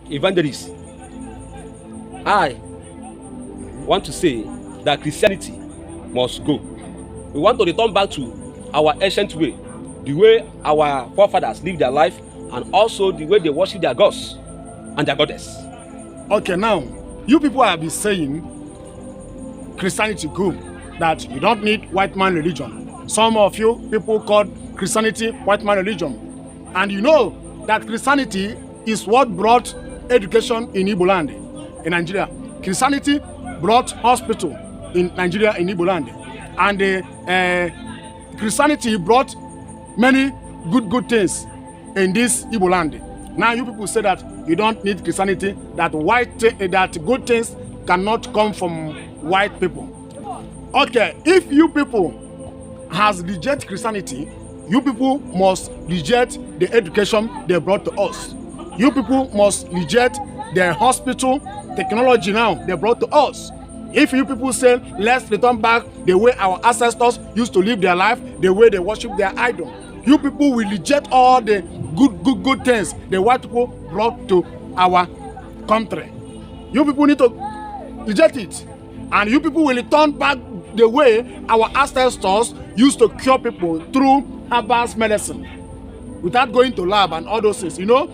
evangelists, I want to say that Christianity must go. We want to return back to our ancient way, the way our forefathers lived their life, and also the way they worship their gods and their goddess. Okay, now, you people have been saying Christianity go, that you don't need white man religion. Some of you people call Christianity white man religion. And you know that Christianity is what brought education in Igbo land, in Nigeria. Christianity brought hospital in Nigeria, in Igbo land. And Christianity brought many good things in this Igbo land. Now you people say that you don't need Christianity, that good things cannot come from white people. Okay, if you people has rejected Christianity, you people must reject the education they brought to us. You people must reject the hospital technology now they brought to us. If you people say, let's return back the way our ancestors used to live their life, the way they worship their idol, you people will reject all the good things the white people brought to our country. You people need to reject it. And you people will return back the way our ancestors used to cure people through herbal medicine without going to lab and all those things, you know.